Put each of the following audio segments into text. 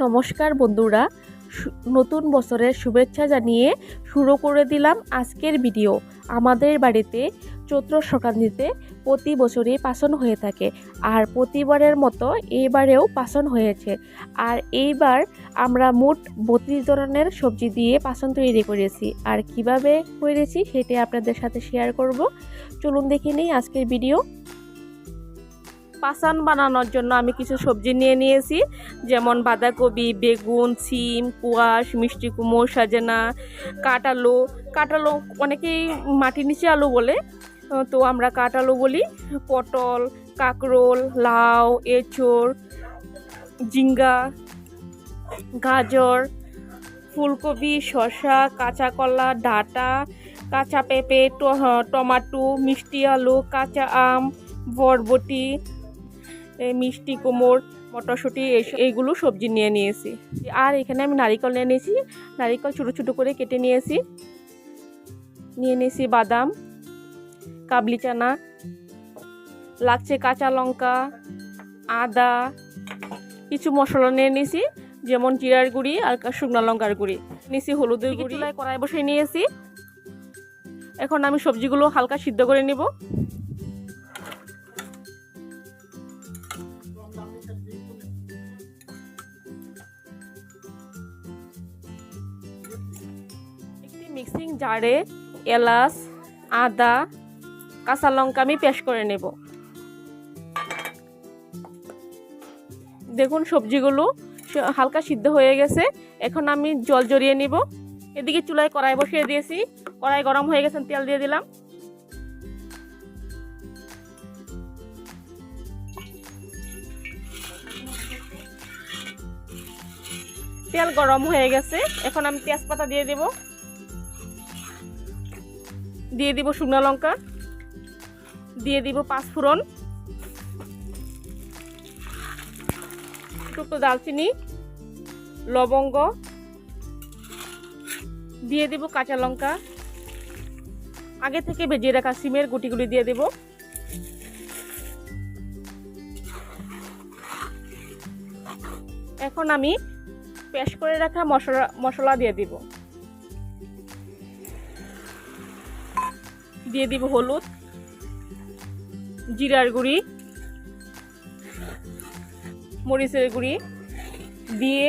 নমস্কার বন্ধুরা, নতুন বছরের শুভেচ্ছা জানিয়ে শুরু করে দিলাম আজকের ভিডিও। আমাদের বাড়িতে চৈত্র সংক্রান্তিতে প্রতি বছরই পাচন হয়ে থাকে, আর প্রতিবারের মতো এইবারেও পাচন হয়েছে। আর এইবার আমরা মোট 32 ধরনের সবজি দিয়ে পাচন তৈরি করেছি, আর কিভাবে করেছি সেটা আপনাদের সাথে শেয়ার করব। চলুন দেখে নিই আজকের ভিডিও। পাসান বানানোর জন্য আমি কিছু সবজি নিয়ে নিয়েছি, যেমন বাঁধাকপি, বেগুন, সিম, কোয়াশ, মিষ্টি কুমড়ো, সজনা, কাঁঠালু। কাঁঠালু অনেকেই মাটির নিচে আলু বলে, তো আমরা কাঁঠালু বলি। পটল, কাঁকরোল, লাউ, এঁচোড়, ঝিঙ্গা, গাজর, ফুলকপি, শসা, কাঁচা কলা, ডাঁটা, কাঁচা পেঁপে, টমাটো, মিষ্টি আলু, কাঁচা আম, বরবটি, মিষ্টি কুমড়, মটরশুঁটি, এইগুলো সবজি নিয়ে নিয়েছি। আর এখানে আমি নারিকেল নিয়ে নিয়েছি, নারিকেল ছোটো ছোটো করে কেটে নিয়েছি। নিয়ে নিয়েছি বাদাম, কাবলি চানা, লাগছে কাঁচা লঙ্কা, আদা, কিছু মশলা নিয়ে নিয়েছি, যেমন জিরার গুঁড়ি আর শুকনো লঙ্কার গুঁড়ি নিয়েছি, হলুদের গুঁড়ি। কড়াই বসিয়ে নিয়েছি। এখন আমি সবজিগুলো হালকা সিদ্ধ করে নিব। মিক্সিং জারে এলাচ, আদা, কাঁচা লঙ্কা আমি পেস্ট করে নেব। দেখুন সবজিগুলো হালকা সিদ্ধ হয়ে গেছে। এখন আমি জল জড়িয়ে নিব। এদিকে চুলায় কড়াই বসিয়ে দিয়েছি, কড়াই গরম হয়ে গেছে, তেল দিয়ে দিলাম। তেল গরম হয়ে গেছে, এখন আমি তেজপাতা দিয়ে দেব, দিয়ে দিব শুকনো লঙ্কা, দিয়ে দিব পাঁচফোড়ন, একটু দালচিনি, লবঙ্গ, দিয়ে দিব কাঁচা লঙ্কা, আগে থেকে ভেজে রাখা সিমের গুটিগুলি দিয়ে দেব। এখন আমি পেস্ট করে রাখা মশলা দিয়ে দিব। দিয়ে দিব হলুদ, জিরার গুঁড়ি, মরিচের গুঁড়ি দিয়ে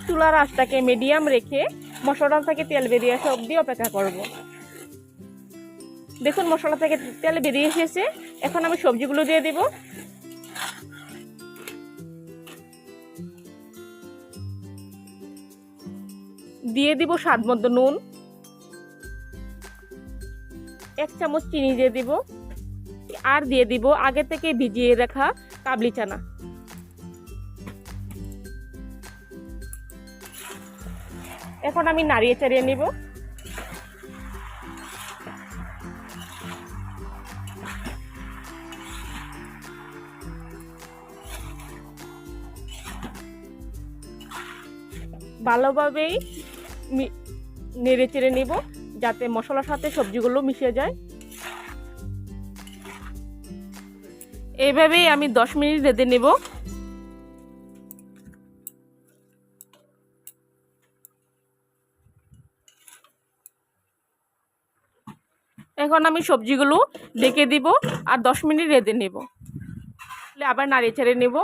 চুলার আঁচটাকে মিডিয়াম রেখে মশলা থেকে তেল বেরিয়ে আসা অবধি অপেক্ষা করব। দেখুন মশলা থেকে তেল বেরিয়ে এসেছে। এখন আমি সবজিগুলো দিয়ে দিব। দিয়ে দিব স্বাদ মতো নুন, 1 চামচ চিনি দিয়ে দিব, আর দিয়ে দিব আগে থেকে ভিজিয়ে রাখা কাবলি চানা। এখন আমি নাড়িয়ে চাড়িয়ে নিব। ভালোভাবেই নেড়ে চেড়ে নিব, যাতে মশলার সাথে সবজিগুলো মিশে যায়। এইভাবেই আমি 10 মিনিট রেঁধে নেব। এখন আমি সবজিগুলো ঢেকে দিব আর 10 মিনিট রেঁধে নেব। আবার নাড়িয়ে চেড়ে নেব।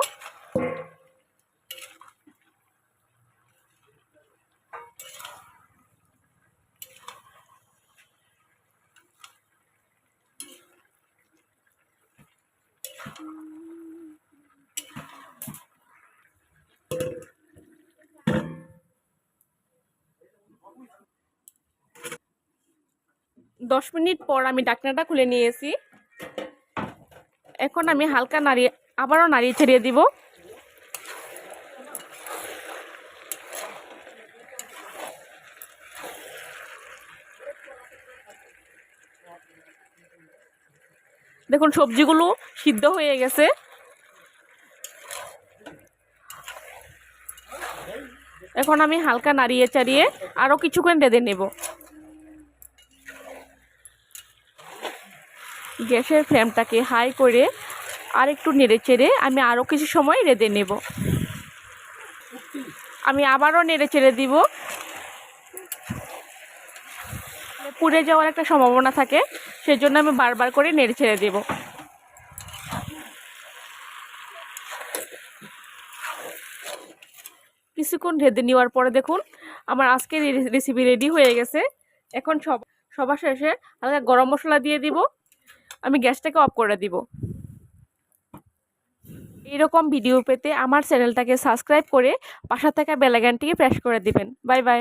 দশ মিনিট পর আমি ঢাকনাটা খুলে নিয়েছি। এখন আমি হালকা আবারও নাড়িয়ে ছেড়িয়ে দিব। দেখুন সবজিগুলো সিদ্ধ হয়ে গেছে। এখন আমি হালকা নাড়িয়ে চাড়িয়ে আরও কিছুক্ষণ রেঁধে নেব। গ্যাসের ফ্লেমটাকে হাই করে আর একটু নেড়ে চেড়ে আমি আরও কিছু সময় রেঁধে নেব। আমি আবারও নেড়ে চেড়ে দিব। পুড়ে যাওয়ার একটা সম্ভাবনা থাকে, সেজন্য আমি বারবার করে নেড়ে ছেড়ে দেব। কিছুক্ষণ রেঁধে নেওয়ার পরে দেখুন আমার আজকের রেসিপি রেডি হয়ে গেছে। এখন সবার শেষে হালকা গরম মশলা দিয়ে দিব। আমি গ্যাসটাকে অফ করে দিব। এইরকম ভিডিও পেতে আমার চ্যানেলটাকে সাবস্ক্রাইব করে পাশে থাকা বেল আইকনটিকে প্রেস করে দিবেন। Bye bye.